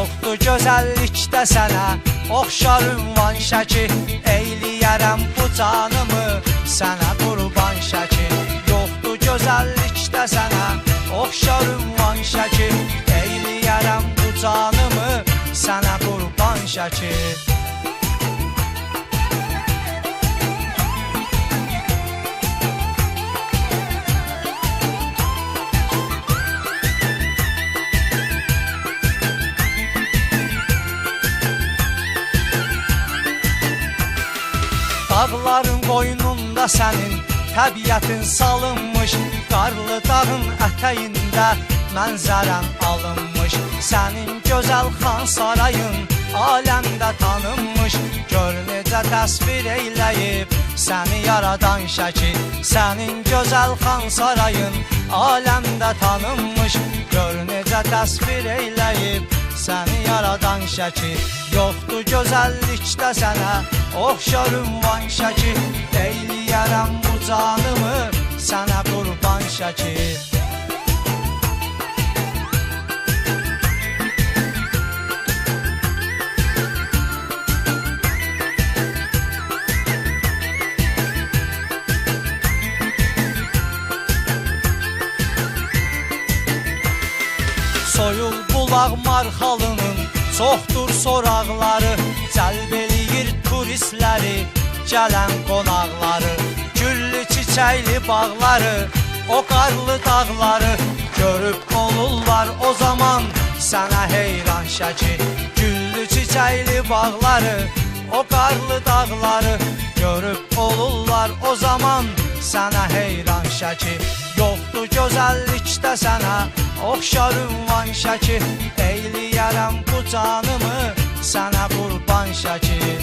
Yoxdur gözəllikdə sənə oxşar ünvan şəki, eyləyərəm bu canımı sənə qurban şəki. Yoxdur gözəllikdə sənə oxşar ünvan şəki, eyləyərəm bu canımı sənə qurban şəki. Dağların qoynunda sənin təbiətin salınmış, qarlı dağın ətəyində mənzərən alınmış. Sənin gözəl xan sarayın aləmdə tanınmış, gör necə təsvir eyləyib səni yaradan şəki. Sənin gözəl xan sarayın aləmdə tanınmış, gör necə təsvir eyləyib səni yaradan şəki. Yoxdur gözəllikdə sənə oxşar ünvan şəki, eyləyərəm bu canımı sənə qurban şəki. Soyul bulaq marxalının çoxdur soraqları, cəlb eləyir turistləri, gələn qonaqları. Güllü çiçəkli bağları, o qarlı dağları görüb olurlar o zaman sənə heyran şəki. Güllü çiçəkli bağları, o qarlı dağları görüb olurlar o zaman sənə heyran şəki. Yoxdur gözəllikdə sənə oxşar ünvan şəki, eyləyərəm bu canımı sənə qurban şəki.